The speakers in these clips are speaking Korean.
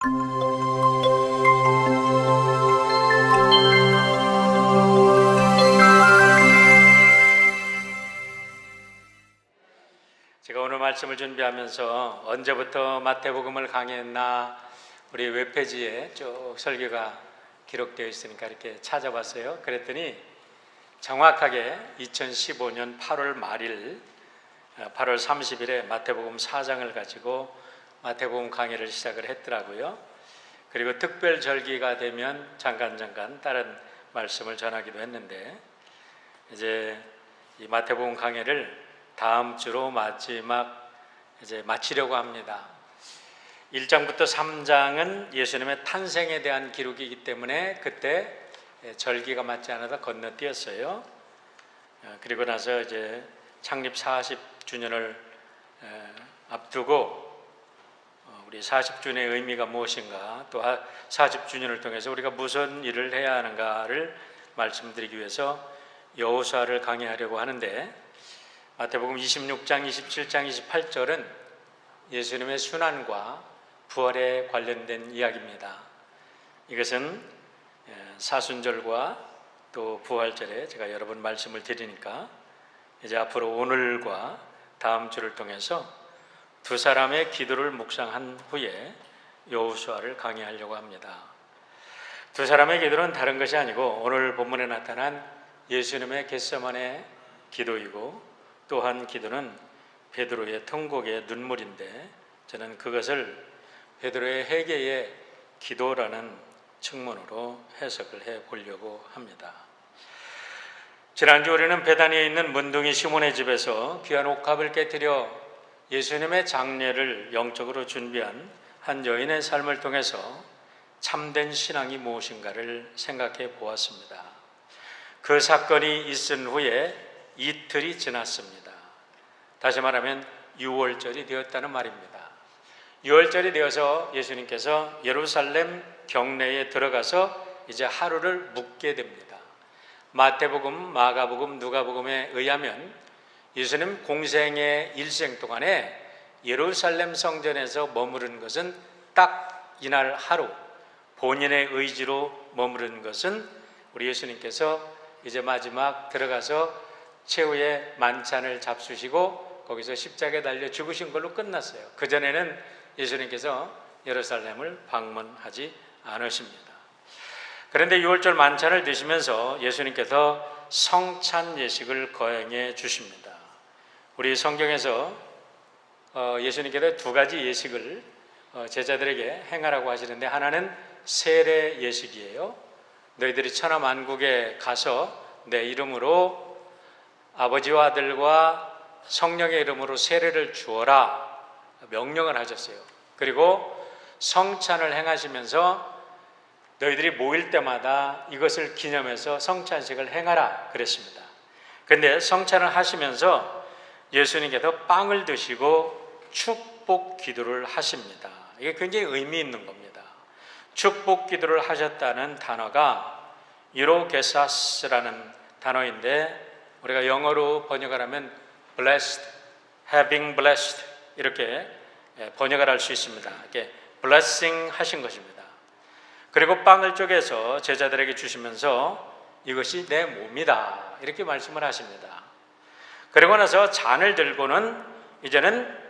제가 오늘 말씀을 준비하면서 언제부터 마태복음을 강의했나 우리 웹페이지에 쭉 설교가 기록되어 있으니까 이렇게 찾아봤어요. 그랬더니 정확하게 2015년 8월 말일 8월 30일에 마태복음 4장을 가지고 마태복음 강의를 시작을 했더라고요. 그리고 특별 절기가 되면 잠깐 다른 말씀을 전하기도 했는데, 이제 이 마태복음 강의를 다음 주로 마지막 마치려고 합니다. 1장부터 3장은 예수님의 탄생에 대한 기록이기 때문에 그때 절기가 맞지 않아서 건너뛰었어요. 그리고 나서 이제 창립 40주년을 앞두고 우리 40주년의 의미가 무엇인가, 또 40주년을 통해서 우리가 무슨 일을 해야 하는가를 말씀드리기 위해서 여호수아를 강의하려고 하는데, 마태복음 26장, 27장, 28절은 예수님의 순환과 부활에 관련된 이야기입니다. 이것은 사순절과 또 부활절에 제가 여러 번 말씀을 드리니까 이제 앞으로 오늘과 다음 주를 통해서 두 사람의 기도를 묵상한 후에 여호수아를 강의하려고 합니다. 두 사람의 기도는 다른 것이 아니고 오늘 본문에 나타난 예수님의 겟세마네 기도이고, 또한 기도는 베드로의 통곡의 눈물인데, 저는 그것을 베드로의 회개의 기도라는 측면으로 해석을 해 보려고 합니다. 지난주 우리는 베다니에 있는 문둥이 시몬의 집에서 귀한 옥합을 깨뜨려 예수님의 장례를 영적으로 준비한 한 여인의 삶을 통해서 참된 신앙이 무엇인가를 생각해 보았습니다. 그 사건이 있은 후에 이틀이 지났습니다. 다시 말하면 6월절이 되었다는 말입니다. 6월절이 되어서 예수님께서 예루살렘 경내에 들어가서 이제 하루를 묵게 됩니다. 마태복음, 마가복음, 누가복음에 의하면 예수님 공생의 일생 동안에 예루살렘 성전에서 머무른 것은 딱 이날 하루, 본인의 의지로 머무른 것은 우리 예수님께서 이제 마지막 들어가서 최후의 만찬을 잡수시고 거기서 십자가에 달려 죽으신 걸로 끝났어요. 그전에는 예수님께서 예루살렘을 방문하지 않으십니다. 그런데 6월절 만찬을 드시면서 예수님께서 성찬 예식을 거행해 주십니다. 우리 성경에서 예수님께서 두 가지 예식을 제자들에게 행하라고 하시는데, 하나는 세례 예식이에요. 너희들이 천하 만국에 가서 내 이름으로 아버지와 아들과 성령의 이름으로 세례를 주어라 명령을 하셨어요. 그리고 성찬을 행하시면서 너희들이 모일 때마다 이것을 기념해서 성찬식을 행하라 그랬습니다. 그런데 성찬을 하시면서 예수님께서 빵을 드시고 축복 기도를 하십니다. 이게 굉장히 의미 있는 겁니다. 축복 기도를 하셨다는 단어가 유로게사스라는 단어인데, 우리가 영어로 번역을 하면 blessed, having blessed 이렇게 번역을 할 수 있습니다. 이렇게 blessing 하신 것입니다. 그리고 빵을 쪼개서 제자들에게 주시면서 이것이 내 몸이다 이렇게 말씀을 하십니다. 그리고 나서 잔을 들고는 이제는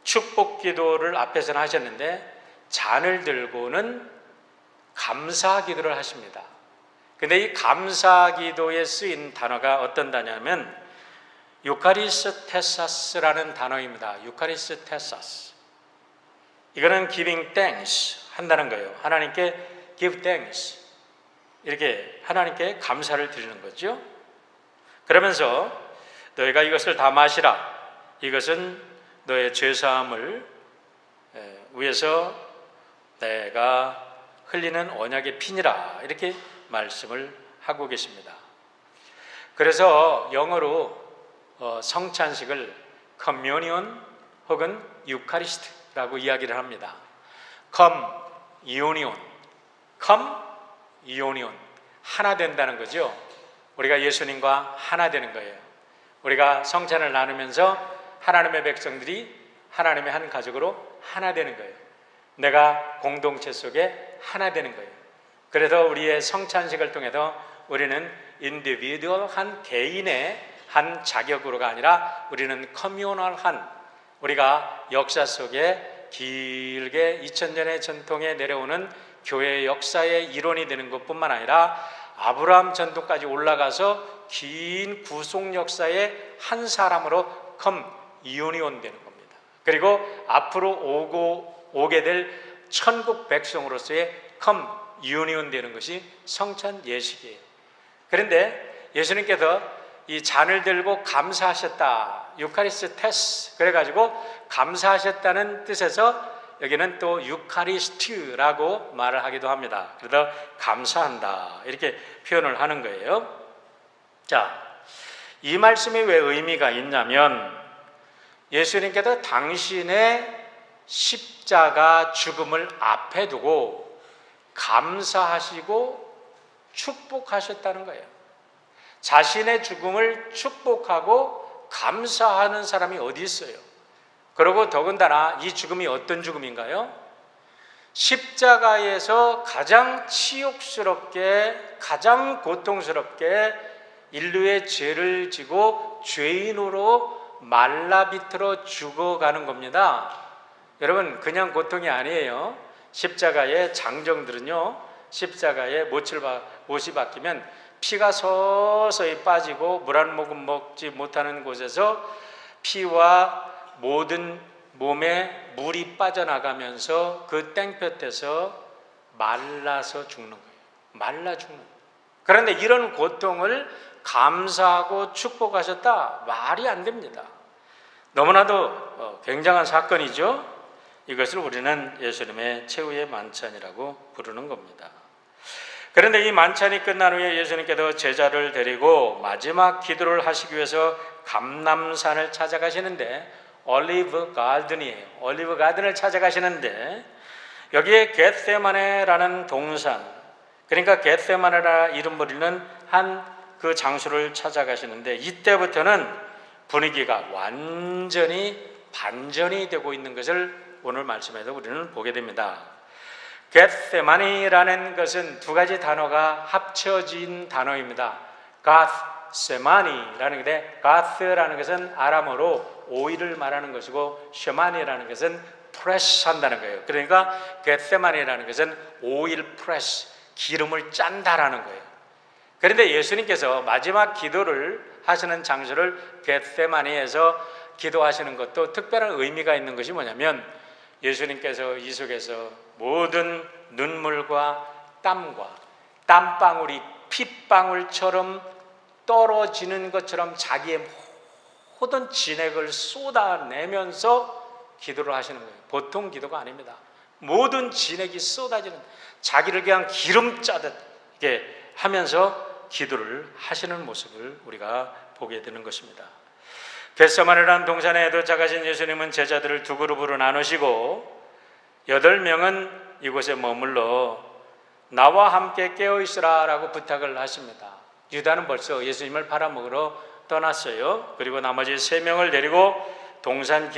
축복 기도를 앞에서는 하셨는데 잔을 들고는 감사 기도를 하십니다. 근데 이 감사 기도에 쓰인 단어가 어떤 단어냐면 유카리스테사스라는 단어입니다. 유카리스테사스. 이거는 giving thanks 한다는 거예요. 하나님께 give thanks. 이렇게 하나님께 감사를 드리는 거죠. 그러면서 너희가 이것을 다 마시라. 이것은 너의 죄사함을 위해서 내가 흘리는 언약의 피니라. 이렇게 말씀을 하고 계십니다. 그래서 영어로 성찬식을 communion 혹은 유카리스트라고 이야기를 합니다. come union, come union, 하나 된다는 거죠. 우리가 예수님과 하나 되는 거예요. 우리가 성찬을 나누면서 하나님의 백성들이 하나님의 한 가족으로 하나 되는 거예요. 내가 공동체 속에 하나 되는 거예요. 그래서 우리의 성찬식을 통해서 우리는 인디비듀얼 한 개인의 한 자격으로가 아니라 우리는 커뮤널한, 우리가 역사 속에 길게 2000년의 전통에 내려오는 교회의 역사의 일원이 되는 것뿐만 아니라 아브라함 전통까지 올라가서 긴 구속 역사의 한 사람으로 유니온 되는 겁니다. 그리고 앞으로 오게 될 천국 백성으로서의 유니온 되는 것이 성찬 예식이에요. 그런데 예수님께서 이 잔을 들고 감사하셨다, 유카리스테스, 그래가지고 감사하셨다는 뜻에서 여기는 또 유카리스트라고 말을 하기도 합니다. 그래서 감사한다 이렇게 표현을 하는 거예요. 자, 이 말씀이 왜 의미가 있냐면 예수님께서 당신의 십자가 죽음을 앞에 두고 감사하시고 축복하셨다는 거예요. 자신의 죽음을 축복하고 감사하는 사람이 어디 있어요? 그리고 더군다나 이 죽음이 어떤 죽음인가요? 십자가에서 가장 치욕스럽게, 가장 고통스럽게 인류의 죄를 지고 죄인으로 말라비틀어 죽어가는 겁니다. 여러분, 그냥 고통이 아니에요. 십자가의 장정들은요, 십자가에 못이 박히면 피가 서서히 빠지고 물 한 모금 먹지 못하는 곳에서 피와 모든 몸에 물이 빠져나가면서 그 땡볕에서 말라서 죽는 거예요. 말라 죽는 거예요. 그런데 이런 고통을 감사하고 축복하셨다? 말이 안 됩니다. 너무나도 굉장한 사건이죠. 이것을 우리는 예수님의 최후의 만찬이라고 부르는 겁니다. 그런데 이 만찬이 끝난 후에 예수님께서 제자를 데리고 마지막 기도를 하시기 위해서 감람산을 찾아가시는데, 올리브 가든이에요. 올리브 가든을 찾아가시는데 여기에 겟세마네라는 동산, 그러니까 겟세마네라 이름 부리는 한 그 장소를 찾아가시는데 이때부터는 분위기가 완전히 반전이 되고 있는 것을 오늘 말씀에서 우리는 보게 됩니다. 겟세마니라는 것은 두 가지 단어가 합쳐진 단어입니다. 갓세마니라는 건데, 가스라는 것은 아람어로 오일을 말하는 것이고 쉐마니라는 것은 프레스 한다는 거예요. 그러니까 겟세마니라는 것은 오일 프레스, 기름을 짠다라는 거예요. 그런데 예수님께서 마지막 기도를 하시는 장소를 겟세마니에서 기도하시는 것도 특별한 의미가 있는 것이 뭐냐면, 예수님께서 이 속에서 모든 눈물과 땀과 땀방울이 핏방울처럼 떨어지는 것처럼 자기의 모든 진액을 쏟아내면서 기도를 하시는 거예요. 보통 기도가 아닙니다. 모든 진액이 쏟아지는, 자기를 그냥 기름 짜듯 이렇게 하면서 기도를 하시는 모습을 우리가 보게 되는 것입니다. 겟세마네라는 동산에 도착하신 예수님은 제자들을 두 그룹으로 나누시고 8명은 이곳에 머물러 나와 함께 깨어있으라 라고 부탁을 하십니다. 유다는 벌써 예수님을 팔아먹으러 떠났어요. 그리고 나머지 3명을 데리고 동산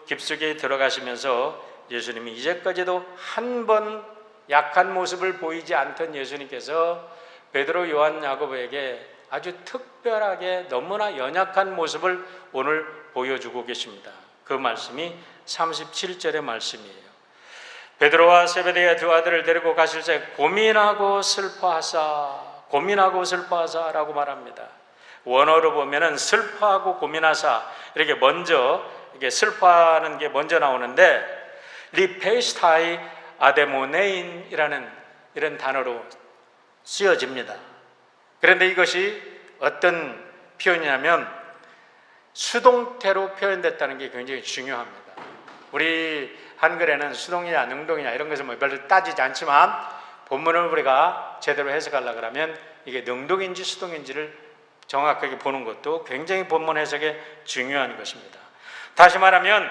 깊숙이 들어가시면서 예수님이 이제까지도 한 번 약한 모습을 보이지 않던 예수님께서 베드로, 요한, 야고보에게 아주 특별하게 너무나 연약한 모습을 오늘 보여주고 계십니다. 그 말씀이 37절의 말씀이에요. 베드로와 세베대의 두 아들을 데리고 가실 때 고민하고 슬퍼하사라고 말합니다. 원어로 보면은 슬퍼하고 고민하사, 이렇게 먼저 이게 슬퍼하는 게 먼저 나오는데, 리페스타이 아데모네인이라는 이런 단어로 쓰여집니다. 그런데 이것이 어떤 표현이냐면 수동태로 표현됐다는 게 굉장히 중요합니다. 우리 한글에는 수동이냐 능동이냐 이런 것을 별로 따지지 않지만 본문을 우리가 제대로 해석하려고 하면 이게 능동인지 수동인지를 정확하게 보는 것도 굉장히 본문 해석에 중요한 것입니다. 다시 말하면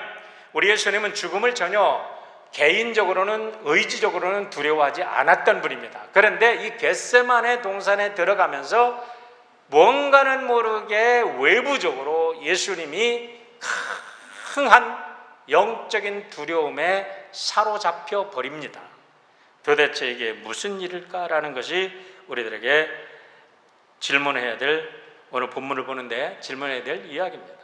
우리 예수님은 죽음을 전혀 개인적으로는, 의지적으로는 두려워하지 않았던 분입니다. 그런데 이 겟세마네 동산에 들어가면서 뭔가는 모르게 외부적으로 예수님이 강한 영적인 두려움에 사로잡혀 버립니다. 도대체 이게 무슨 일일까라는 것이 우리들에게 질문해야 될, 오늘 본문을 보는데 질문해야 될 이야기입니다.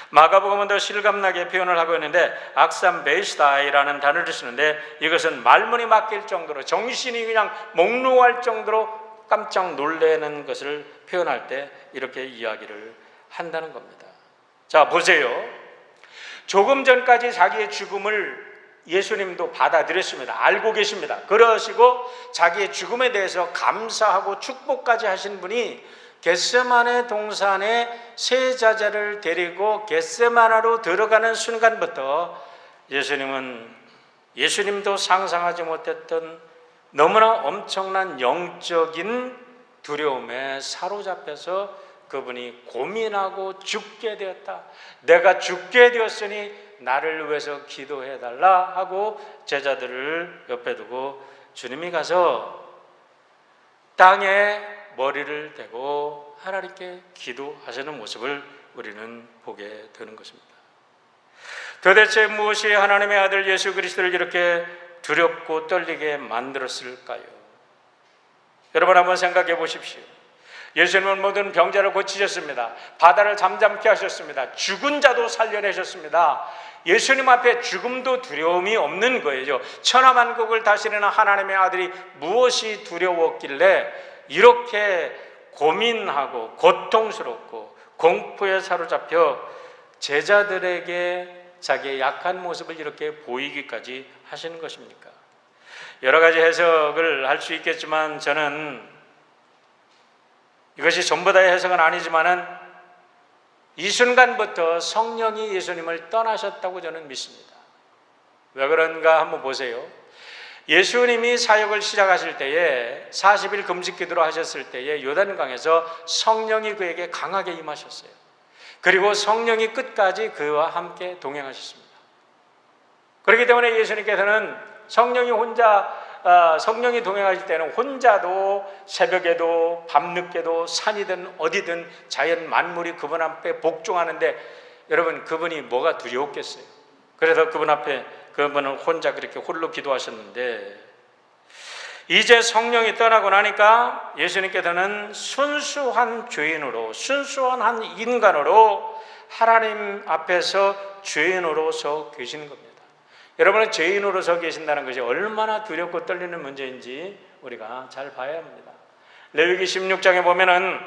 마가복음은 더 실감나게 표현을 하고 있는데 악삼베이스다이라는 단어를 쓰는데, 이것은 말문이 막힐 정도로, 정신이 그냥 몽롱할 정도로 깜짝 놀라는 것을 표현할 때 이렇게 이야기를 한다는 겁니다. 자, 보세요. 조금 전까지 자기의 죽음을 예수님도 받아들였습니다. 알고 계십니다. 그러시고 자기의 죽음에 대해서 감사하고 축복까지 하신 분이 겟세마네 동산에 세 제자를 데리고 겟세마나로 들어가는 순간부터 예수님도 상상하지 못했던 너무나 엄청난 영적인 두려움에 사로잡혀서 그분이 고민하고 죽게 되었다. 내가 죽게 되었으니 나를 위해서 기도해달라 하고 제자들을 옆에 두고 주님이 가서 땅에 머리를 대고 하나님께 기도하시는 모습을 우리는 보게 되는 것입니다. 도대체 무엇이 하나님의 아들 예수 그리스도를 이렇게 두렵고 떨리게 만들었을까요? 여러분 한번 생각해 보십시오. 예수님은 모든 병자를 고치셨습니다. 바다를 잠잠케 하셨습니다. 죽은 자도 살려내셨습니다. 예수님 앞에 죽음도 두려움이 없는 거예요. 천하만국을 다스리는 하나님의 아들이 무엇이 두려웠길래 이렇게 고민하고 고통스럽고 공포에 사로잡혀 제자들에게 자기의 약한 모습을 이렇게 보이기까지 하시는 것입니까? 여러 가지 해석을 할 수 있겠지만 저는 이것이 전부 다의 해석은 아니지만은 이 순간부터 성령이 예수님을 떠나셨다고 저는 믿습니다. 왜 그런가 한번 보세요. 예수님이 사역을 시작하실 때에 40일 금식 기도를 하셨을 때에 요단강에서 성령이 그에게 강하게 임하셨어요. 그리고 성령이 끝까지 그와 함께 동행하셨습니다. 그렇기 때문에 예수님께서는 성령이 동행하실 때는 혼자도 새벽에도 밤늦게도 산이든 어디든 자연 만물이 그분 앞에 복종하는데, 여러분 그분이 뭐가 두려웠겠어요? 그래서 그분은 혼자 그렇게 홀로 기도하셨는데, 이제 성령이 떠나고 나니까 예수님께서는 순수한 죄인으로, 순수한 한 인간으로 하나님 앞에서 죄인으로 서 계시는 겁니다. 여러분은 죄인으로 서 계신다는 것이 얼마나 두렵고 떨리는 문제인지 우리가 잘 봐야 합니다. 레위기 16장에 보면은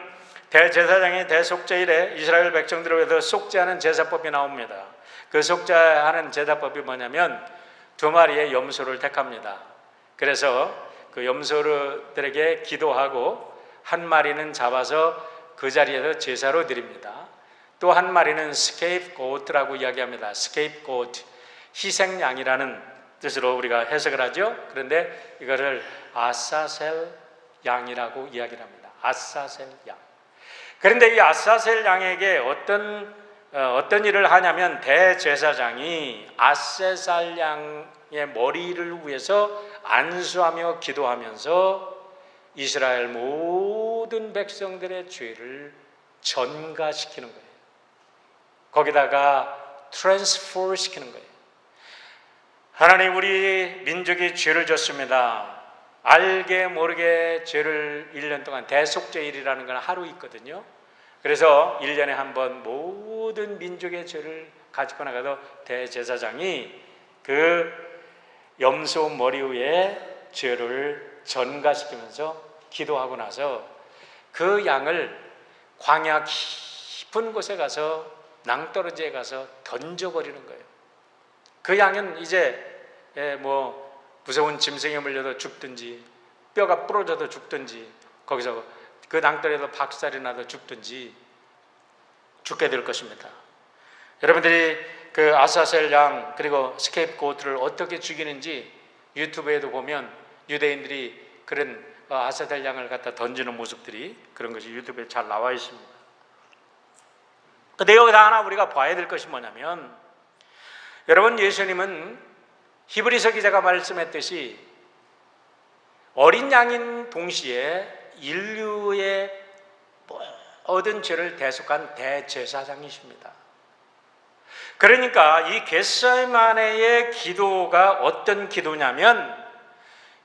대제사장이 대속죄일에 이스라엘 백성들을 위해서 속죄하는 제사법이 나옵니다. 그 속죄하는 제사법이 뭐냐면 2마리의 염소를 택합니다. 그래서 그 염소들에게 기도하고 1마리는 잡아서 그 자리에서 제사로 드립니다. 또 1마리는 스케이프고트라고 이야기합니다. 스케이프고트, 희생양이라는 뜻으로 우리가 해석을 하죠. 그런데 이거를 아사셀 양이라고 이야기를 합니다. 아사셀 양. 그런데 이 아사셀 양에게 어떤 일을 하냐면 대제사장이 아사셀 양의 머리를 위해서 안수하며 기도하면서 이스라엘 모든 백성들의 죄를 전가시키는 거예요. 거기다가 트랜스포 시키는 거예요. 하나님, 우리 민족이 죄를 졌습니다. 알게 모르게 죄를 1년 동안, 대속죄일이라는 건 하루 있거든요. 그래서 1년에 한 번 모든 민족의 죄를 가지고 나가서 대제사장이 그 염소 머리 위에 죄를 전가시키면서 기도하고 나서 그 양을 광야 깊은 곳에 가서, 낭떠러지에 가서 던져버리는 거예요. 그 양은 이제 무서운 짐승에 물려도 죽든지 뼈가 부러져도 죽든지 거기서 그 낭떠러지에서 박살이 나도 죽든지 죽게 될 것입니다. 여러분들이 그 아사셀 양 그리고 스케이프고트를 어떻게 죽이는지 유튜브에도 보면 유대인들이 그런 아사셀 양을 갖다 던지는 모습들이, 그런 것이 유튜브에 잘 나와 있습니다. 근데 여기서 하나 우리가 봐야 될 것이 뭐냐면, 여러분 예수님은 히브리서 기자가 말씀했듯이 어린 양인 동시에 인류의 모든 죄를 대속한 대제사장이십니다. 그러니까 이 겟세마네의 기도가 어떤 기도냐면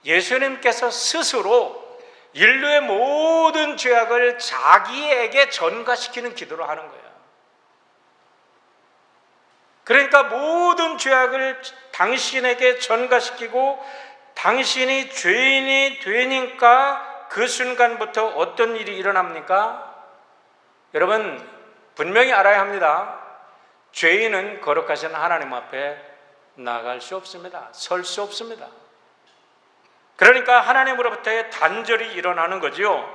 예수님께서 스스로 인류의 모든 죄악을 자기에게 전가시키는 기도를 하는 거예요. 그러니까 모든 죄악을 당신에게 전가시키고 당신이 죄인이 되니까 그 순간부터 어떤 일이 일어납니까? 여러분 분명히 알아야 합니다. 죄인은 거룩하신 하나님 앞에 나갈 수 없습니다. 설 수 없습니다. 그러니까 하나님으로부터의 단절이 일어나는 거지요.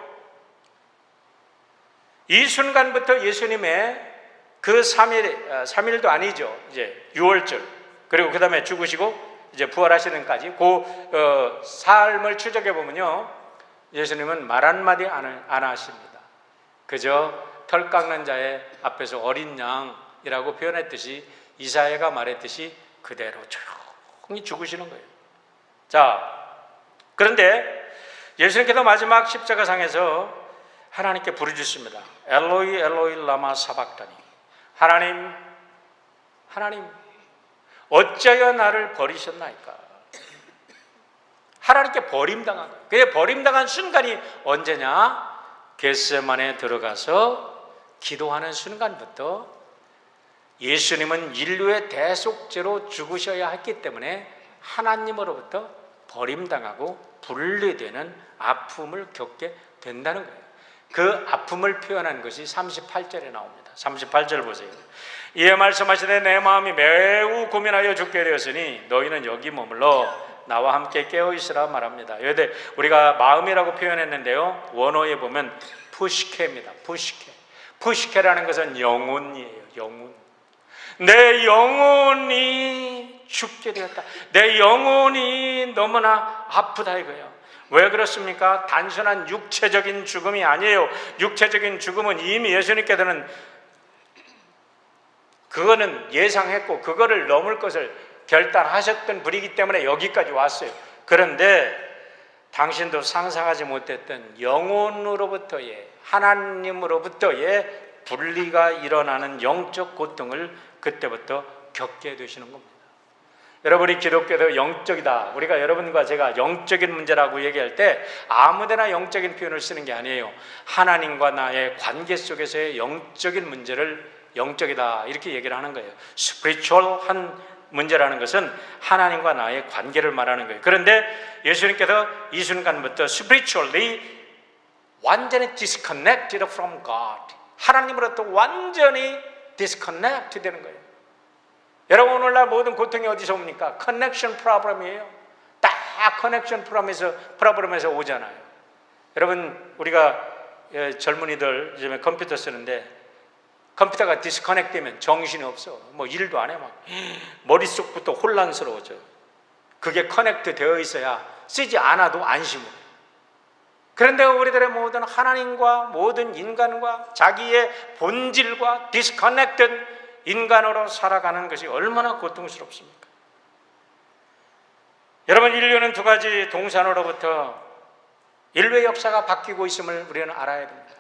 이 순간부터 예수님의 그 3일도 아니죠. 이제 6월절 그리고 그 다음에 죽으시고 이제 부활하시는까지 그 삶을 추적해 보면요, 예수님은 말 한마디 안 하십니다. 그저 털 깎는 자의 앞에서 어린 양이라고 표현했듯이 이사야가 말했듯이 그대로 조용히 죽으시는 거예요. 자, 그런데 예수님께서 마지막 십자가상에서 하나님께 부르짖습니다. 엘로이 엘로이 라마 사박다니, 하나님 어찌하여 나를 버리셨나이까. 하나님께 버림당한 거예요. 그게 버림당한 순간이 언제냐? 겟세마네에 들어가서 기도하는 순간부터 예수님은 인류의 대속죄로 죽으셔야 했기 때문에 하나님으로부터 버림당하고 분리되는 아픔을 겪게 된다는 거예요. 그 아픔을 표현한 것이 38절에 나옵니다. 38절 보세요. 이에 말씀하시되 내 마음이 매우 고민하여 죽게 되었으니 너희는 여기 머물러 나와 함께 깨어있으라 말합니다. 여기 우리가 마음이라고 표현했는데요, 원어에 보면 푸시케입니다. 푸시케라는 것은 영혼이에요. 영혼. 내 영혼이 죽게 되었다. 내 영혼이 너무나 아프다 이거예요. 왜 그렇습니까? 단순한 육체적인 죽음이 아니에요. 육체적인 죽음은 이미 예수님께서는 그거는 예상했고 그거를 넘을 것을 결단하셨던 분이기 때문에 여기까지 왔어요. 그런데 당신도 상상하지 못했던 영혼으로부터의, 하나님으로부터의 분리가 일어나는 영적 고통을 그때부터 겪게 되시는 겁니다. 여러분이 기독교도 영적이다, 우리가 여러분과 제가 영적인 문제라고 얘기할 때 아무데나 영적인 표현을 쓰는 게 아니에요. 하나님과 나의 관계 속에서의 영적인 문제를 영적이다 이렇게 얘기를 하는 거예요. 스피리추얼한 문제라는 것은 하나님과 나의 관계를 말하는 거예요. 그런데 예수님께서 이 순간부터 spiritually 완전히 disconnected from God, 하나님으로부터 완전히 disconnect 되는 거예요. 여러분 오늘날 모든 고통이 어디서 옵니까? 커넥션 프로블럼이에요. 딱 커넥션 프로블럼에서 오잖아요. 여러분 우리가 젊은이들 요즘에 컴퓨터 쓰는데 컴퓨터가 디스커넥트 되면 정신이 없어. 뭐 일도 안 해. 막 머릿속부터 혼란스러워져요. 그게 커넥트 되어 있어야 쓰지 않아도 안심을 해요. 그런데 우리들의 모든 하나님과 모든 인간과 자기의 본질과 디스커넥트 인간으로 살아가는 것이 얼마나 고통스럽습니까? 여러분 인류는 두 가지 동산으로부터 인류의 역사가 바뀌고 있음을 우리는 알아야 됩니다.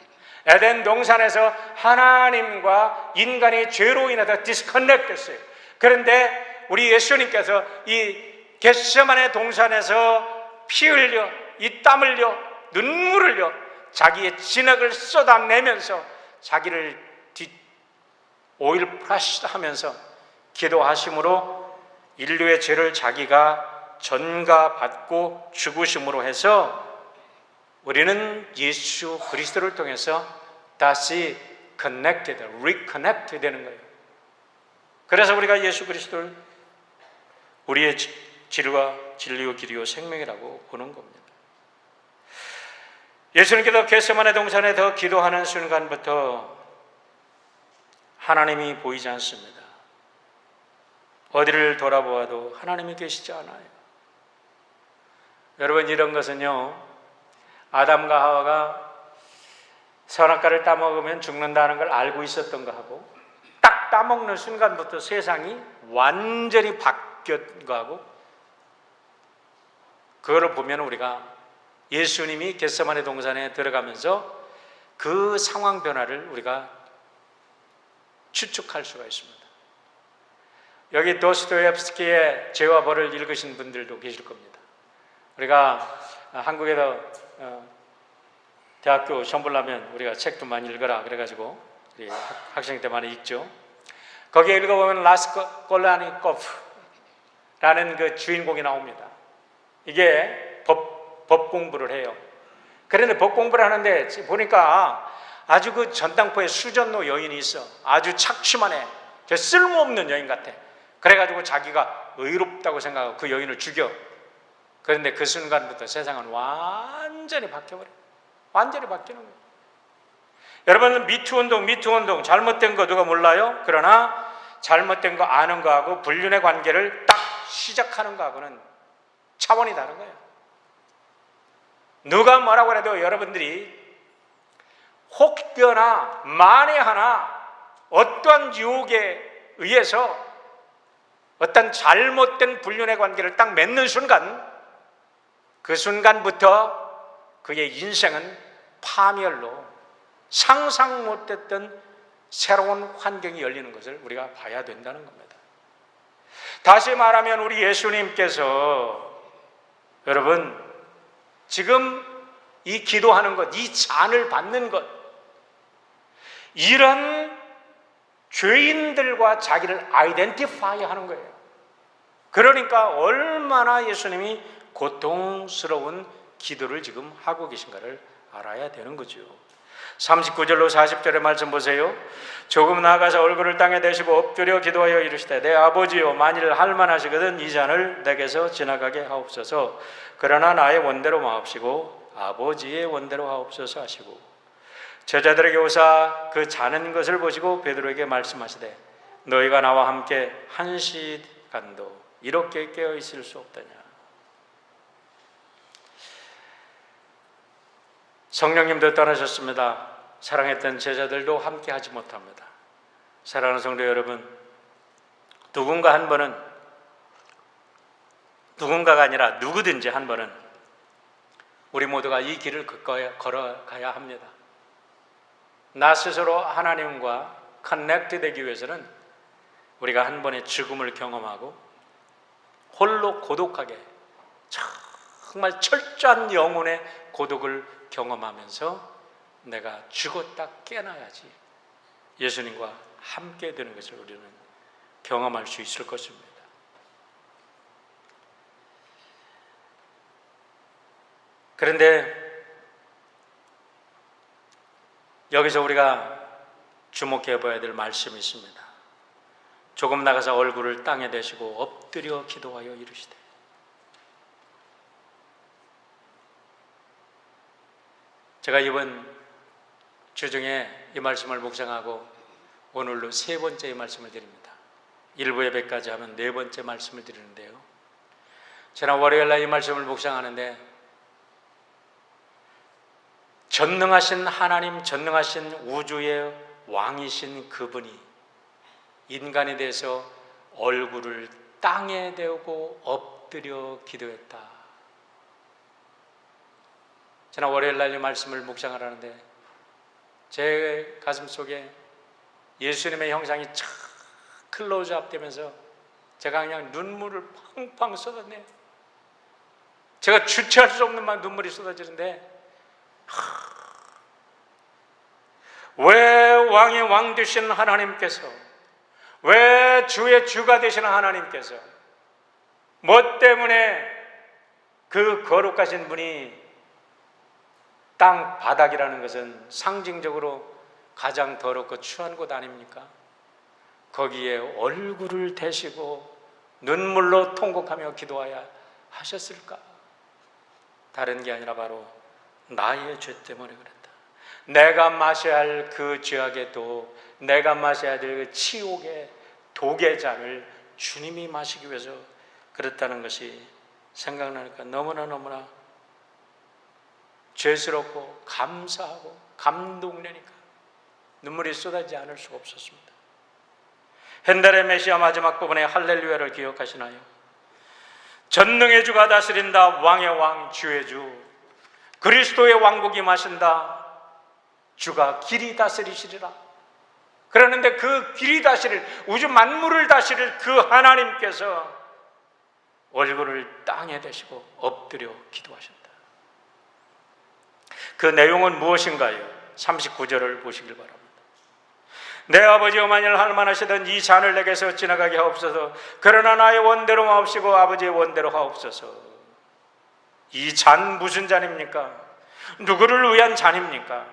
에덴 동산에서 하나님과 인간이 죄로 인해서 디스커넥트 됐어요. 그런데 우리 예수님께서 이 겟세마네 동산에서 피 흘려, 이 땀 흘려, 눈물 흘려 자기의 진액을 쏟아내면서 자기를 오일 프라시 하면서 기도하심으로 인류의 죄를 자기가 전가받고 죽으심으로 해서 우리는 예수 그리스도를 통해서 다시 connected, reconnect 되는 거예요. 그래서 우리가 예수 그리스도를 우리의 진리와 진리요 길이요 생명이라고 보는 겁니다. 예수님께서 겟세마네 동산에 더 기도하는 순간부터 하나님이 보이지 않습니다. 어디를 돌아보아도 하나님이 계시지 않아요. 여러분 이런 것은요, 아담과 하와가 선악과를 따먹으면 죽는다는 걸 알고 있었던 거하고 딱 따먹는 순간부터 세상이 완전히 바뀐 거하고, 그거를 보면 우리가 예수님이 겟세마네 동산에 들어가면서 그 상황 변화를 우리가 추측할 수가 있습니다. 여기 도스토옙스키의 죄와 벌을 읽으신 분들도 계실 겁니다. 우리가 한국에서 대학교 시험 보려면 우리가 책도 많이 읽어라 그래가지고 우리 학생 때 많이 읽죠. 거기에 읽어보면 라스콜라니코프라는 그 주인공이 나옵니다. 이게 법 공부를 해요. 그런데 법 공부를 하는데 보니까 아주 그 전당포에 수전노 여인이 있어. 아주 착취만 해. 저 쓸모없는 여인 같아. 그래가지고 자기가 의롭다고 생각하고 그 여인을 죽여. 그런데 그 순간부터 세상은 완전히 바뀌어버려. 완전히 바뀌는 거예요. 여러분, 미투 운동 잘못된 거 누가 몰라요? 그러나 잘못된 거 아는 거하고 불륜의 관계를 딱 시작하는 거하고는 차원이 다른 거예요. 누가 뭐라고 해도 여러분들이 혹여나 만에 하나 어떠한 유혹에 의해서 어떤 잘못된 불륜의 관계를 딱 맺는 순간, 그 순간부터 그의 인생은 파멸로 상상 못했던 새로운 환경이 열리는 것을 우리가 봐야 된다는 겁니다. 다시 말하면 우리 예수님께서 여러분 지금 이 기도하는 것, 이 잔을 받는 것, 이런 죄인들과 자기를 아이덴티파이 하는 거예요. 그러니까 얼마나 예수님이 고통스러운 기도를 지금 하고 계신가를 알아야 되는 거죠. 39절로 40절의 말씀 보세요. 조금 나아가서 얼굴을 땅에 대시고 엎드려 기도하여 이르시되 내 아버지여, 만일 할만하시거든 이 잔을 내게서 지나가게 하옵소서. 그러나 나의 원대로 마옵시고 아버지의 원대로 하옵소서 하시고, 제자들에게 오사 그 자는 것을 보시고 베드로에게 말씀하시되 너희가 나와 함께 한 시간도 이렇게 깨어 있을 수 없다냐. 성령님도 떠나셨습니다. 사랑했던 제자들도 함께 하지 못합니다. 사랑하는 성도 여러분, 누군가 한 번은, 누군가가 아니라 누구든지 한 번은 우리 모두가 이 길을 걸어가야 합니다. 나 스스로 하나님과 커넥트 되기 위해서는 우리가 한 번의 죽음을 경험하고 홀로 고독하게 정말 철저한 영혼의 고독을 경험하면서 내가 죽었다 깨어나야지 예수님과 함께 되는 것을 우리는 경험할 수 있을 것입니다. 그런데 여기서 우리가 주목해 봐야 될 말씀이 있습니다. 조금 나가서 얼굴을 땅에 대시고 엎드려 기도하여 이르시되. 제가 이번 주중에 이 말씀을 묵상하고 오늘로 세 번째 이 말씀을 드립니다. 일부 예배까지 하면 네 번째 말씀을 드리는데요. 지난 월요일날 이 말씀을 묵상하는데 전능하신 하나님, 전능하신 우주의 왕이신 그분이 인간에 대해서 얼굴을 땅에 대고 엎드려 기도했다. 지난 월요일날 이 말씀을 묵상을 하는데 제 가슴 속에 예수님의 형상이 쫙 클로즈업 되면서 제가 그냥 눈물을 팡팡 쏟아내요. 제가 주체할 수 없는 막 눈물이 쏟아지는데, 왜 왕의 왕 되신 하나님께서, 왜 주의 주가 되시는 하나님께서, 뭐 때문에 그 거룩하신 분이 땅 바닥이라는 것은 상징적으로 가장 더럽고 추한 곳 아닙니까? 거기에 얼굴을 대시고 눈물로 통곡하며 기도하여 하셨을까? 다른 게 아니라 바로 나의 죄 때문에 그랬다. 내가 마셔야 할 그 죄악의 독, 내가 마셔야 될 그 치욕의 독의 잔을 주님이 마시기 위해서 그랬다는 것이 생각나니까 너무나 죄스럽고 감사하고 감동되니까 눈물이 쏟아지지 않을 수가 없었습니다. 헨델의 메시아 마지막 부분에 할렐루야를 기억하시나요? 전능의 주가 다스린다. 왕의 왕, 주의 주, 그리스도의 왕국이 마신다. 주가 길이 다스리시리라. 그러는데 그 길이 다스릴, 우주 만물을 다스릴 그 하나님께서 얼굴을 땅에 대시고 엎드려 기도하셨다. 그 내용은 무엇인가요? 39절을 보시길 바랍니다. 내 아버지여, 만일 할만하시던 이 잔을 내게서 지나가게 하옵소서. 그러나 나의 원대로 마옵시고 아버지의 원대로 하옵소서. 이 잔 무슨 잔입니까? 누구를 위한 잔입니까?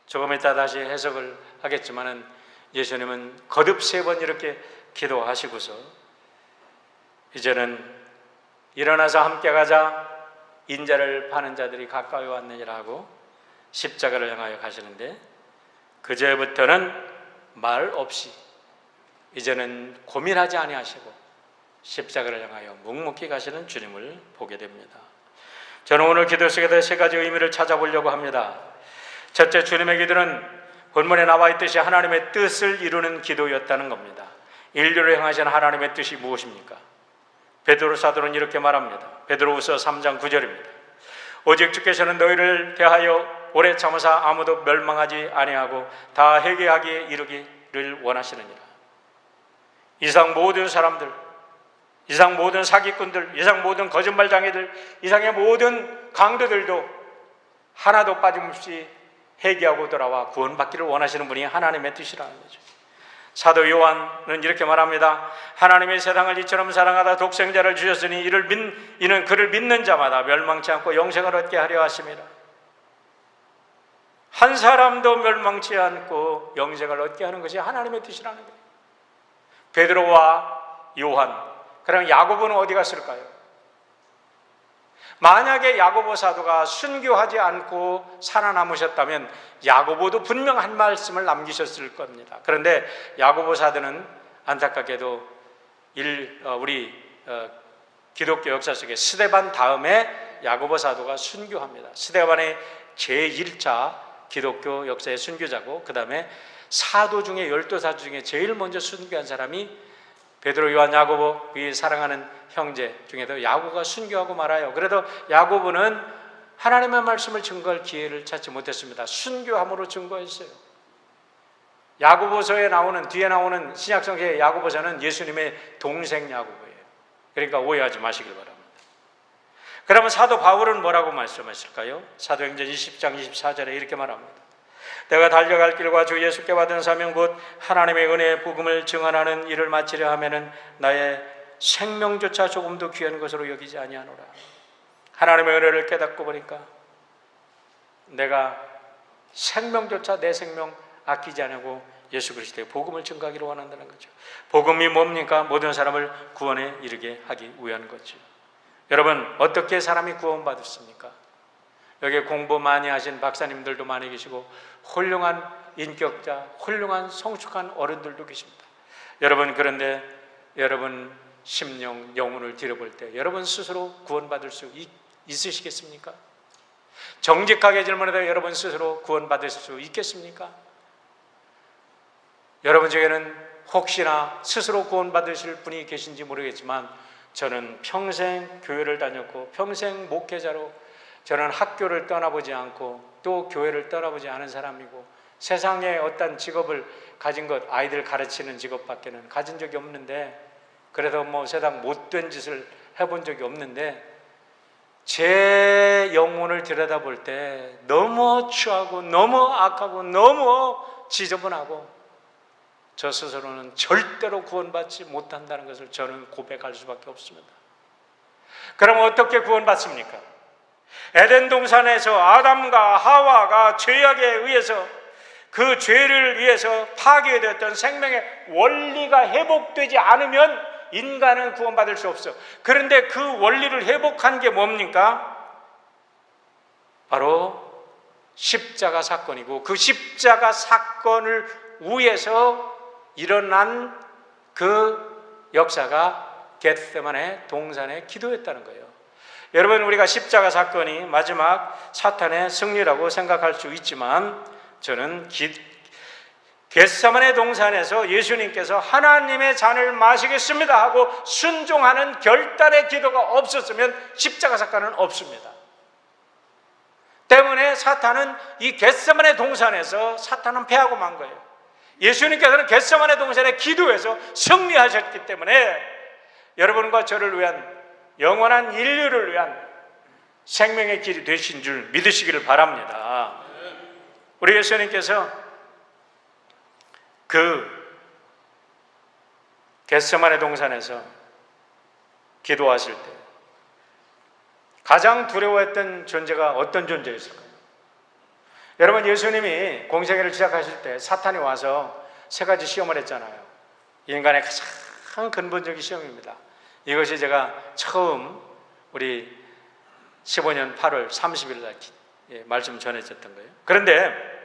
조금 이따 다시 해석을 하겠지만은 예수님은 거듭 3번 이렇게 기도하시고서 이제는 일어나서 함께 가자, 인자를 파는 자들이 가까이 왔느니라 하고 십자가를 향하여 가시는데, 그제부터는 말 없이 이제는 고민하지 아니하시고 십자가를 향하여 묵묵히 가시는 주님을 보게 됩니다. 저는 오늘 기도 속에서 3가지 의미를 찾아보려고 합니다. 첫째, 주님의 기도는 본문에 나와 있듯이 하나님의 뜻을 이루는 기도였다는 겁니다. 인류를 향하신 하나님의 뜻이 무엇입니까? 베드로 사도는 이렇게 말합니다. 베드로후서 3장 9절입니다. 오직 주께서는 너희를 대하여 오래 참으사 아무도 멸망하지 아니하고 다 회개하기에 이르기를 원하시느니라. 이상 모든 사람들, 이상 모든 사기꾼들, 이상 모든 거짓말장애들, 이상의 모든 강도들도 하나도 빠짐없이 회개하고 돌아와 구원받기를 원하시는 분이 하나님의 뜻이라는 거죠. 사도 요한은 이렇게 말합니다. 하나님의 세상을 이처럼 사랑하다 독생자를 주셨으니 이는 그를 믿는 자마다 멸망치 않고 영생을 얻게 하려 하심이라. 한 사람도 멸망치 않고 영생을 얻게 하는 것이 하나님의 뜻이라는 거예요. 베드로와 요한, 그럼 야고보는 어디 갔을까요? 만약에 야고보 사도가 순교하지 않고 살아남으셨다면 야고보도 분명 한 말씀을 남기셨을 겁니다. 그런데 야고보 사도는 안타깝게도 우리 기독교 역사 속에 스데반 다음에 야고보 사도가 순교합니다. 스데반의 제1차 기독교 역사의 순교자고, 그 다음에 사도 중에 12사도 중에 제일 먼저 순교한 사람이 베드로, 요한, 야고보, 이 사랑하는 형제 중에도 야고보가 순교하고 말아요. 그래도 야고보는 하나님의 말씀을 증거할 기회를 찾지 못했습니다. 순교함으로 증거했어요. 야고보서에 나오는, 뒤에 나오는 신약성경의 야고보서는 예수님의 동생 야고보예요. 그러니까 오해하지 마시길 바랍니다. 그러면 사도 바울은 뭐라고 말씀하실까요? 사도행전 20장 24절에 이렇게 말합니다. 내가 달려갈 길과 주 예수께 받은 사명 곧 하나님의 은혜의 복음을 증언하는 일을 마치려 하면은 나의 생명조차 조금도 귀한 것으로 여기지 아니하노라. 하나님의 은혜를 깨닫고 보니까 내가 생명조차 내 생명 아끼지 않고 예수 그리스도의 복음을 증거하기를 원한다는 거죠. 복음이 뭡니까? 모든 사람을 구원에 이르게 하기 위한 거죠. 여러분, 어떻게 사람이 구원받았습니까? 여기에 공부 많이 하신 박사님들도 많이 계시고 훌륭한 인격자, 훌륭한 성숙한 어른들도 계십니다. 여러분, 그런데 여러분 심령, 영혼을 들여볼 때 여러분 스스로 구원받을 수 있으시겠습니까? 정직하게 질문해도 여러분 스스로 구원받을 수 있겠습니까? 여러분 중에는 혹시나 스스로 구원받으실 분이 계신지 모르겠지만 저는 평생 교회를 다녔고 평생 목회자로 저는 학교를 떠나보지 않고 또 교회를 떠나보지 않은 사람이고 세상에 어떤 직업을 가진 것, 아이들 가르치는 직업밖에는 가진 적이 없는데, 그래서 뭐 세상 못된 짓을 해본 적이 없는데 제 영혼을 들여다볼 때 너무 추하고 너무 악하고 너무 지저분하고 저 스스로는 절대로 구원받지 못한다는 것을 저는 고백할 수밖에 없습니다. 그럼 어떻게 구원받습니까? 에덴 동산에서 아담과 하와가 죄악에 의해서 그 죄를 위해서 파괴되었던 생명의 원리가 회복되지 않으면 인간은 구원받을 수 없어. 그런데 그 원리를 회복한 게 뭡니까? 바로 십자가 사건이고, 그 십자가 사건을 위해서 일어난 그 역사가 겟세마네 동산의 기도였다는 거예요. 여러분, 우리가 십자가 사건이 마지막 사탄의 승리라고 생각할 수 있지만 저는 겟세마네 동산에서 예수님께서 하나님의 잔을 마시겠습니다 하고 순종하는 결단의 기도가 없었으면 십자가 사건은 없습니다. 때문에 사탄은 이 겟세마네 동산에서 사탄은 패하고 만 거예요. 예수님께서는 겟세마네 동산에 기도해서 승리하셨기 때문에 여러분과 저를 위한 영원한 인류를 위한 생명의 길이 되신 줄 믿으시기를 바랍니다. 우리 예수님께서 그 겟세마네 동산에서 기도하실 때 가장 두려워했던 존재가 어떤 존재였을까요? 여러분, 예수님이 공생애를 시작하실 때 사탄이 와서 세 가지 시험을 했잖아요. 인간의 가장 근본적인 시험입니다. 이것이 제가 처음 우리 15년 8월 30일 날 말씀 전해졌던 거예요. 그런데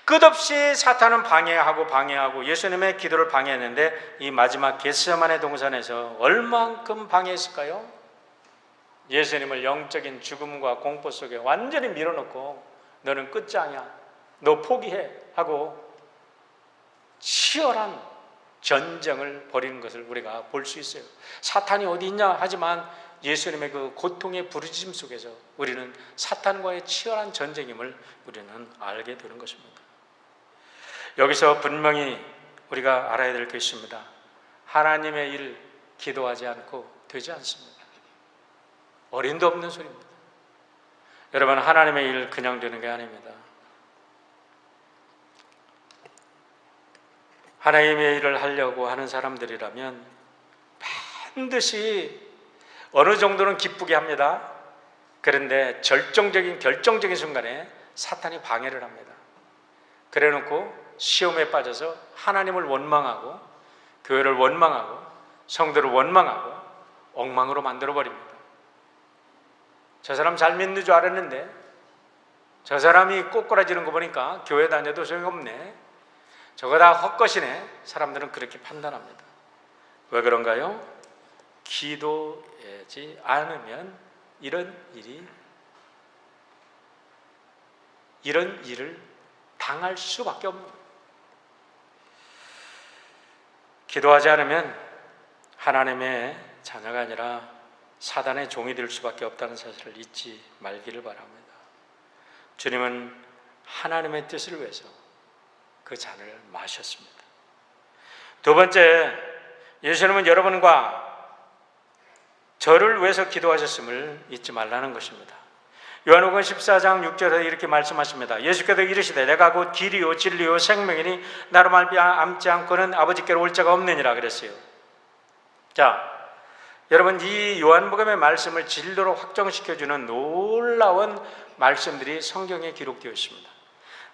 끝없이 사탄은 방해하고 예수님의 기도를 방해했는데 이 마지막 겟세마네 동산에서 얼만큼 방해했을까요? 예수님을 영적인 죽음과 공포 속에 완전히 밀어넣고 너는 끝장이야, 너 포기해 하고 치열한 전쟁을 벌이는 것을 우리가 볼 수 있어요. 사탄이 어디 있냐 하지만 예수님의 그 고통의 부르짖음 속에서 우리는 사탄과의 치열한 전쟁임을 우리는 알게 되는 것입니다. 여기서 분명히 우리가 알아야 될 것입니다. 하나님의 일 기도하지 않고 되지 않습니다. 어림도 없는 소리입니다. 여러분, 하나님의 일 그냥 되는 게 아닙니다. 하나님의 일을 하려고 하는 사람들이라면 반드시 어느 정도는 기쁘게 합니다. 그런데 결정적인 순간에 사탄이 방해를 합니다. 그래놓고 시험에 빠져서 하나님을 원망하고 교회를 원망하고 성도를 원망하고 엉망으로 만들어버립니다. 저 사람 잘 믿는 줄 알았는데 저 사람이 꼬꾸라지는 거 보니까 교회 다녀도 소용없네, 저거 다 헛것이네, 사람들은 그렇게 판단합니다. 왜 그런가요? 기도하지 않으면 이런 일을 당할 수밖에 없는 거예요. 기도하지 않으면 하나님의 자녀가 아니라 사단의 종이 될 수밖에 없다는 사실을 잊지 말기를 바랍니다. 주님은 하나님의 뜻을 위해서 그 잔을 마셨습니다. 두 번째, 예수님은 여러분과 저를 위해서 기도하셨음을 잊지 말라는 것입니다. 요한복음 14장 6절에 이렇게 말씀하십니다. 예수께서 이르시되 내가 곧 길이요 진리요 생명이니 나로 말미암지 않고는 아버지께로 올 자가 없느니라 그랬어요. 자, 여러분, 이 요한복음의 말씀을 진리로 확정시켜주는 놀라운 말씀들이 성경에 기록되어 있습니다.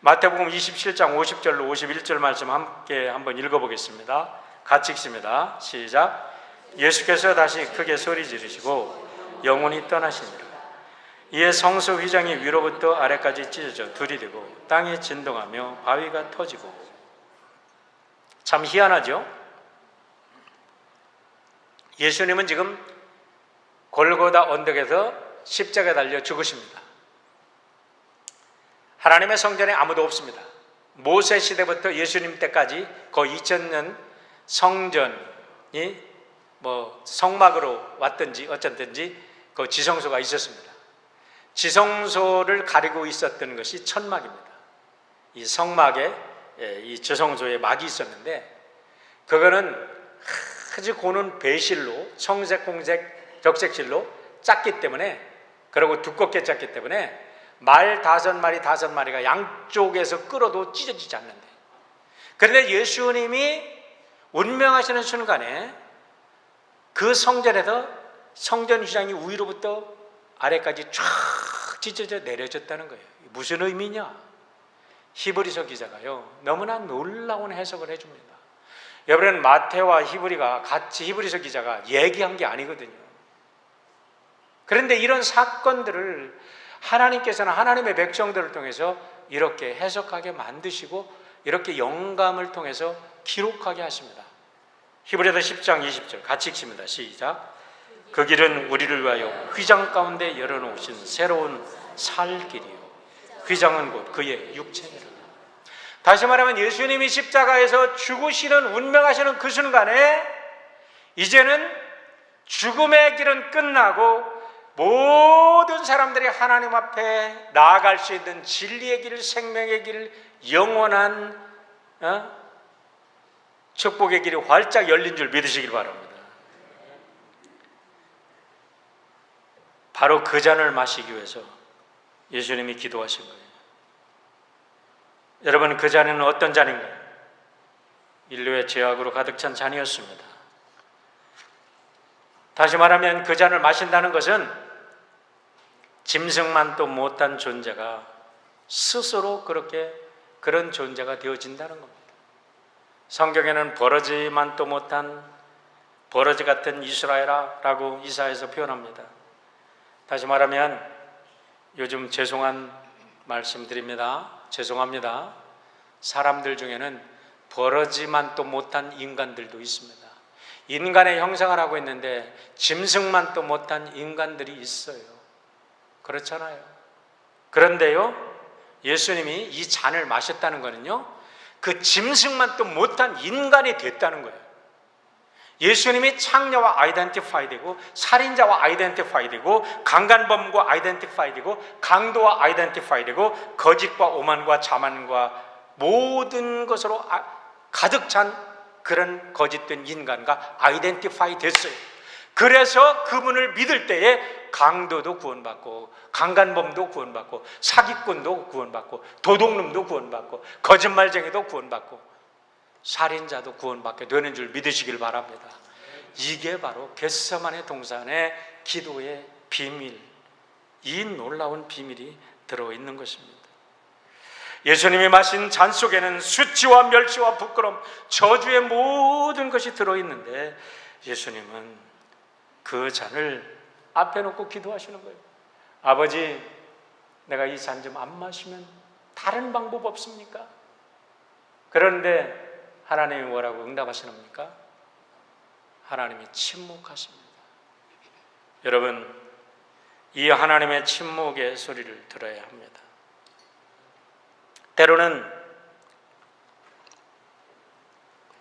마태복음 27장 50절로 51절 말씀 함께 한번 읽어보겠습니다. 같이 읽습니다. 시작. 예수께서 다시 크게 소리 지르시고 영혼이 떠나시니라. 이에 성소 휘장이 위로부터 아래까지 찢어져 둘이 되고 땅이 진동하며 바위가 터지고. 참 희한하죠? 예수님은 지금 골고다 언덕에서 십자가에 달려 죽으십니다. 하나님의 성전에 아무도 없습니다. 모세 시대부터 예수님 때까지 거의 2000년 성전이 성막으로 왔든지 어쩐든지 그 지성소가 있었습니다. 지성소를 가리고 있었던 것이 천막입니다. 이 성막에 이 지성소에 막이 있었는데 그거는 아주 고는 배실로 청색, 홍색, 적색실로 짰기 때문에, 그리고 두껍게 짰기 때문에 말 5마리가 양쪽에서 끌어도 찢어지지 않는데, 그런데 예수님이 운명하시는 순간에 그 성전에서 성전 휘장이 위로부터 아래까지 쫙 찢어져 내려졌다는 거예요. 무슨 의미냐? 히브리서 기자가요 너무나 놀라운 해석을 해줍니다. 여러분, 마태와 히브리가 같이 히브리서 기자가 얘기한 게 아니거든요. 그런데 이런 사건들을 하나님께서는 하나님의 백성들을 통해서 이렇게 해석하게 만드시고 이렇게 영감을 통해서 기록하게 하십니다. 히브리서 10장 20절 같이 읽습니다. 시작. 그 길은 우리를 위하여 휘장 가운데 열어놓으신 새로운 살 길이요 휘장은 곧 그의 육체니라. 다시 말하면 예수님이 십자가에서 죽으시는 운명하시는 그 순간에 이제는 죽음의 길은 끝나고 모든 사람들이 하나님 앞에 나아갈 수 있는 진리의 길, 생명의 길, 영원한 축복의 길이 활짝 열린 줄 믿으시길 바랍니다. 바로 그 잔을 마시기 위해서 예수님이 기도하신 거예요. 여러분, 그 잔은 어떤 잔인가요? 인류의 죄악으로 가득 찬 잔이었습니다. 다시 말하면 그 잔을 마신다는 것은 짐승만도 못한 존재가 스스로 그런 존재가 되어진다는 겁니다. 성경에는 버러지만도 못한 버러지 같은 이스라엘아라고 이사야에서 표현합니다. 다시 말하면 요즘 죄송한 말씀 드립니다. 죄송합니다. 사람들 중에는 버러지만도 못한 인간들도 있습니다. 인간의 형상을 하고 있는데 짐승만도 못한 인간들이 있어요. 그렇잖아요. 그런데요, 예수님이 이 잔을 마셨다는 것은요, 그 짐승만도 못한 인간이 됐다는 거예요. 예수님이 창녀와 아이덴티파이 되고, 살인자와 아이덴티파이 되고, 강간범과 아이덴티파이 되고, 강도와 아이덴티파이 되고, 거짓과 오만과 자만과 모든 것으로 가득 찬 그런 거짓된 인간과 아이덴티파이 됐어요. 그래서 그분을 믿을 때에 강도도 구원받고, 강간범도 구원받고, 사기꾼도 구원받고, 도둑놈도 구원받고, 거짓말쟁이도 구원받고, 살인자도 구원받게 되는 줄 믿으시길 바랍니다. 이게 바로 겟세마네 동산의 기도의 비밀, 이 놀라운 비밀이 들어있는 것입니다. 예수님이 마신 잔 속에는 수치와 멸시와 부끄럼, 저주의 모든 것이 들어있는데 예수님은 그 잔을 앞에 놓고 기도하시는 거예요. 아버지, 내가 이 잔 좀 안 마시면 다른 방법 없습니까? 그런데 하나님이 뭐라고 응답하시는겁니까? 하나님이 침묵하십니다. 여러분, 이 하나님의 침묵의 소리를 들어야 합니다. 때로는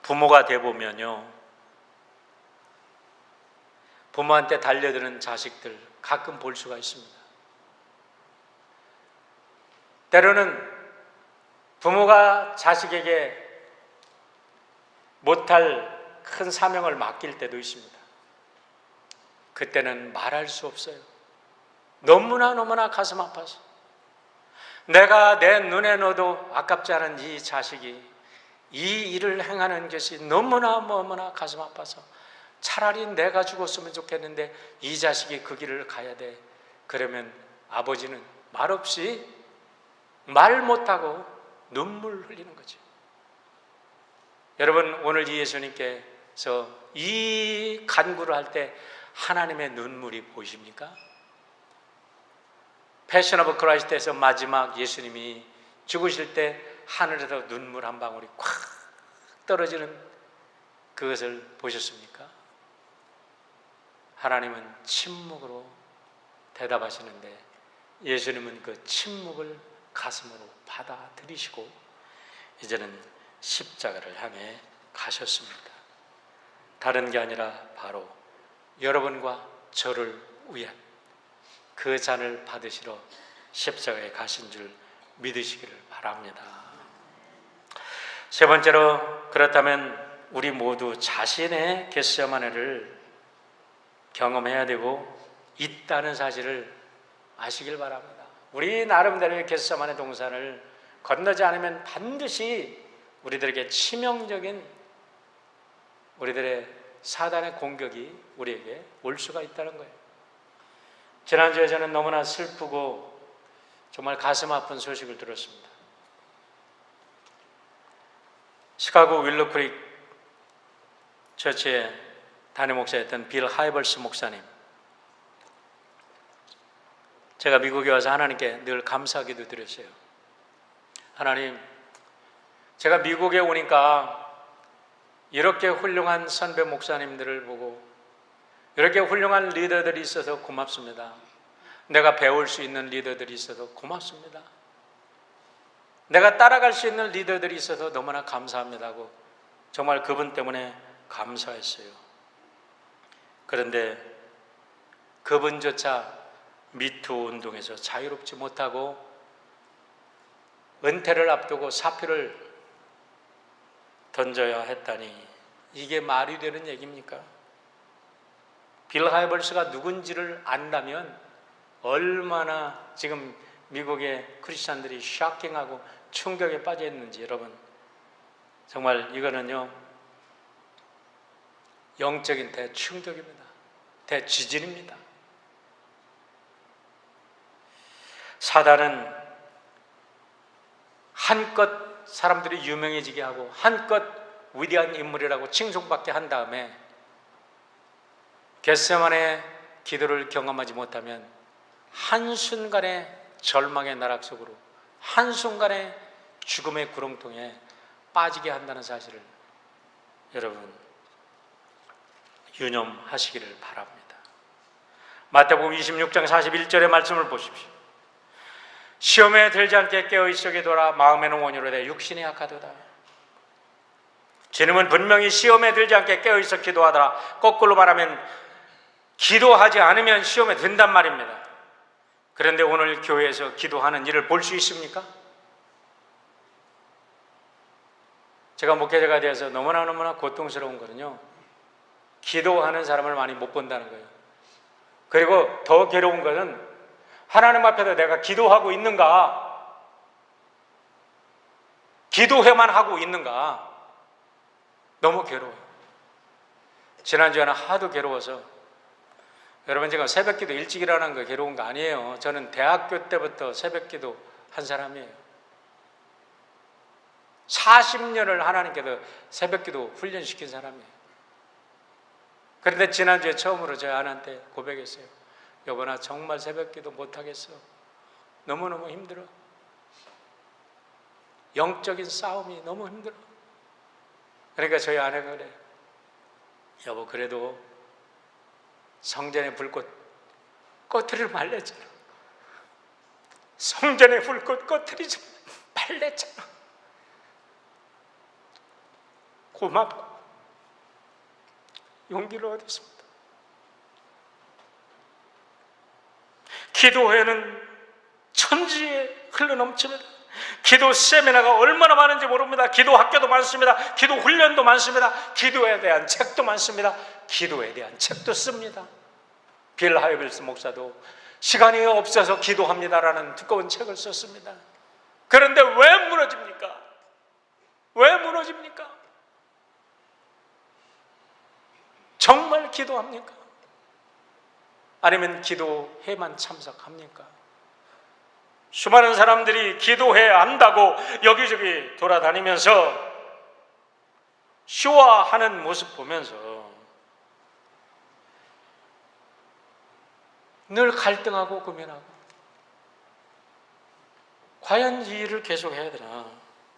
부모가 되보면요, 부모한테 달려드는 자식들 가끔 볼 수가 있습니다. 때로는 부모가 자식에게 못할 큰 사명을 맡길 때도 있습니다. 그때는 말할 수 없어요. 너무나 가슴 아파서, 내가 내 눈에 넣어도 아깝지 않은 이 자식이 이 일을 행하는 것이 너무나 가슴 아파서 차라리 내가 죽었으면 좋겠는데 이 자식이 그 길을 가야 돼. 그러면 아버지는 말없이, 말 못하고 눈물 흘리는 거죠. 여러분, 오늘 이 예수님께서 이 간구를 할 때 하나님의 눈물이 보이십니까? 패션 오브 크라이스트에서 마지막 예수님이 죽으실 때 하늘에서 눈물 한 방울이 콱 떨어지는 그것을 보셨습니까? 하나님은 침묵으로 대답하시는데 예수님은 그 침묵을 가슴으로 받아들이시고 이제는 십자가를 향해 가셨습니다. 다른 게 아니라 바로 여러분과 저를 위한 그 잔을 받으시러 십자가에 가신 줄 믿으시기를 바랍니다. 세 번째로, 그렇다면 우리 모두 자신의 겟세마네를 경험해야 되고 있다는 사실을 아시길 바랍니다. 우리 나름대로의 겟세마네 동산을 건너지 않으면 반드시 우리들에게 치명적인 우리들의 사단의 공격이 우리에게 올 수가 있다는 거예요. 지난주에 저는 너무나 슬프고 정말 가슴 아픈 소식을 들었습니다. 시카고 윌로크릭 처치의 담임 목사였던 빌 하이벌스 목사님, 제가 미국에 와서 하나님께 늘 감사하기도 드렸어요. 하나님, 제가 미국에 오니까 이렇게 훌륭한 선배 목사님들을 보고 이렇게 훌륭한 리더들이 있어서 고맙습니다. 내가 배울 수 있는 리더들이 있어서 고맙습니다. 내가 따라갈 수 있는 리더들이 있어서 너무나 감사합니다고 정말 그분 때문에 감사했어요. 그런데 그분조차 미투 운동에서 자유롭지 못하고 은퇴를 앞두고 사표를 던져야 했다니 이게 말이 되는 얘기입니까? 빌 하이벌스가 누군지를 안다면 얼마나 지금 미국의 크리스찬들이 쇼킹하고 충격에 빠져 있는지 여러분, 정말 이거는요 영적인 대충격입니다. 대지진입니다. 사단은 한껏 사람들이 유명해지게 하고 한껏 위대한 인물이라고 칭송받게 한 다음에 겟세마네 기도를 경험하지 못하면 한순간의 절망의 나락 속으로, 한순간의 죽음의 구렁통에 빠지게 한다는 사실을 여러분 유념하시기를 바랍니다. 마태복음 26장 41절의 말씀을 보십시오. 시험에 들지 않게 깨어있어 기도하라. 마음에는 원이로되 육신이 약하도다. 주님은 분명히 시험에 들지 않게 깨어있어 기도하더라. 거꾸로 말하면 기도하지 않으면 시험에 든단 말입니다. 그런데 오늘 교회에서 기도하는 일을 볼 수 있습니까? 제가 목회자가 되어서 너무나 고통스러운 거는요, 기도하는 사람을 많이 못 본다는 거예요. 그리고 더 괴로운 것은 하나님 앞에서 내가 기도하고 있는가, 기도회만 하고 있는가, 너무 괴로워요. 지난주에는 하도 괴로워서, 여러분 제가 새벽기도 일찍 일어나는 거 괴로운 거 아니에요. 저는 대학교 때부터 새벽기도 한 사람이에요. 40년을 하나님께서 새벽기도 훈련시킨 사람이에요. 그런데 지난주에 처음으로 제 아내한테 고백했어요. 여보, 나 정말 새벽기도 못하겠어. 너무너무 힘들어. 영적인 싸움이 너무 힘들어. 그러니까 저희 아내가 그래. 여보, 그래도 성전의 불꽃 꺼트리를 말랬잖아. 성전의 불꽃 꺼트리 좀 말랬잖아. 고맙고 용기를 얻었습니다. 기도회는 천지에 흘러넘칩니다. 기도 세미나가 얼마나 많은지 모릅니다. 기도 학교도 많습니다. 기도 훈련도 많습니다. 기도에 대한 책도 많습니다. 기도에 대한 책도 씁니다. 빌 하이벌스 목사도 시간이 없어서 기도합니다라는 두꺼운 책을 썼습니다. 그런데 왜 무너집니까? 왜 무너집니까? 정말 기도합니까? 아니면 기도회만 참석합니까? 수많은 사람들이 기도회 안다고 여기저기 돌아다니면서 쇼하는 모습 보면서 늘 갈등하고 고민하고, 과연 이 일을 계속 해야 되나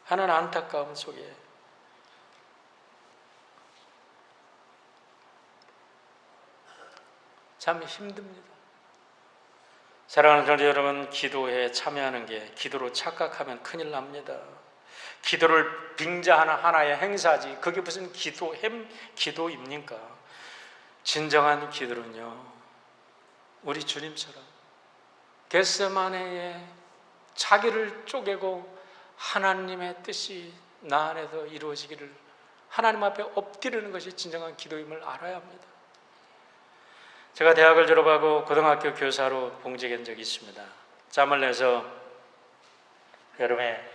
하는 안타까움 속에 참 힘듭니다. 사랑하는 성도 여러분, 기도에 참여하는 게 기도로 착각하면 큰일 납니다. 기도를 빙자하는 하나의 행사지 그게 무슨 기도입니까? 진정한 기도는요, 우리 주님처럼 겟세마네에 자기를 쪼개고 하나님의 뜻이 나 안에서 이루어지기를 하나님 앞에 엎드리는 것이 진정한 기도임을 알아야 합니다. 제가 대학을 졸업하고 고등학교 교사로 봉직한 적이 있습니다. 짬을 내서 여름에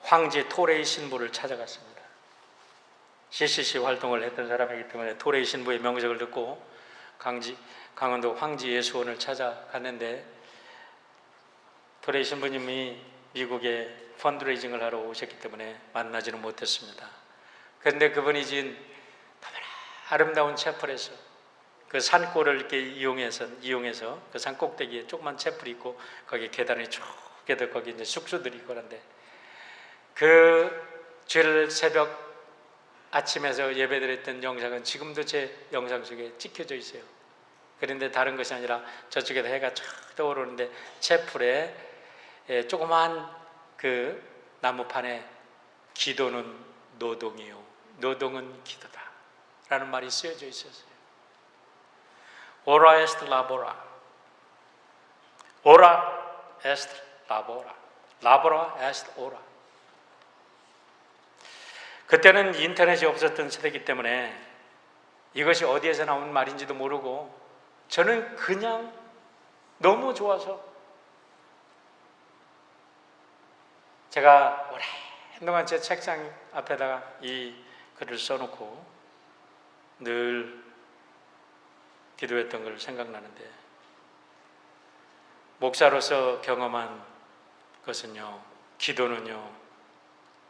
황제 토레이 신부를 찾아갔습니다. CCC 활동을 했던 사람이기 때문에 토레이 신부의 명적을 듣고 강원도 황제 예수원을 찾아갔는데, 토레이 신부님이 미국에 펀드레이징을 하러 오셨기 때문에 만나지는 못했습니다. 그런데 그분이 지은 너무나 아름다운 채플에서 그 산골을 이렇게 이용해서 그 산 꼭대기에 조그만 채플이 있고 거기 계단이 쭉 해서 거기 이제 숙소들이 있고 그런데 그 주일 새벽 아침에서 예배드렸던 영상은 지금도 제 영상 속에 찍혀져 있어요. 그런데 다른 것이 아니라 저쪽에서 해가 쫙 떠오르는데 채플에 조그만 그 나무판에 기도는 노동이요, 노동은 기도다 라는 말이 쓰여져 있었어요. 오라 에스트 라보라, 오라 에스트 라보라, 라보라 에스트 오라. 그때는 인터넷이 없었던 세대이기 때문에 이것이 어디에서 나온 말인지도 모르고 저는 그냥 너무 좋아서 제가 오랫동안 제 책상 앞에다가 이 글을 써놓고 늘 기도했던 걸 생각나는데, 목사로서 경험한 것은요, 기도는요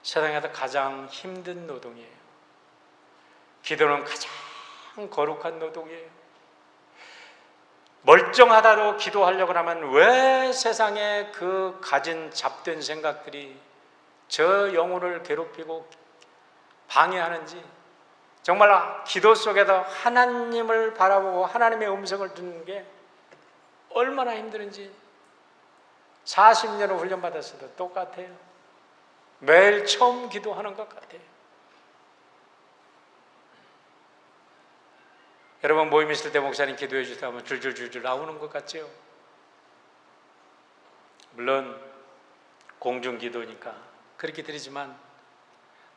세상에서 가장 힘든 노동이에요. 기도는 가장 거룩한 노동이에요. 멀쩡하다고 기도하려고 하면 왜 세상에 그 가진 잡된 생각들이 저 영혼을 괴롭히고 방해하는지, 정말 기도 속에서 하나님을 바라보고 하나님의 음성을 듣는 게 얼마나 힘든지 40년을 훈련받았어도 똑같아요. 매일 처음 기도하는 것 같아요. 여러분, 모임 있을 때 목사님 기도해 주다 하면 줄줄줄줄 나오는 것 같죠? 물론 공중 기도니까 그렇게 드리지만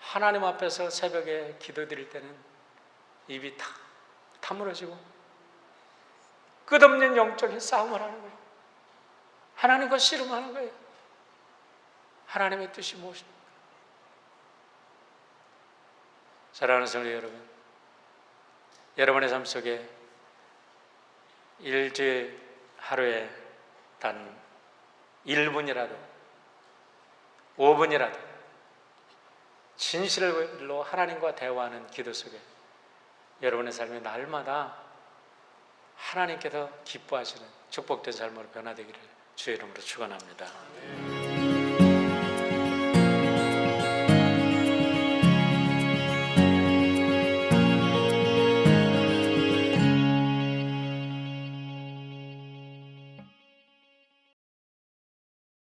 하나님 앞에서 새벽에 기도 드릴 때는 입이 탁 타물어지고 끝없는 영적인 싸움을 하는 거예요. 하나님과 씨름하는 거예요. 하나님의 뜻이 무엇입니까? 사랑하는 성도 여러분, 여러분의 삶 속에 일주일 하루에 단 1분이라도 5분이라도 진실로 하나님과 대화하는 기도 속에 여러분의 삶이 날마다 하나님께서 기뻐하시는 축복된 삶으로 변화되기를 주의 이름으로 축원합니다.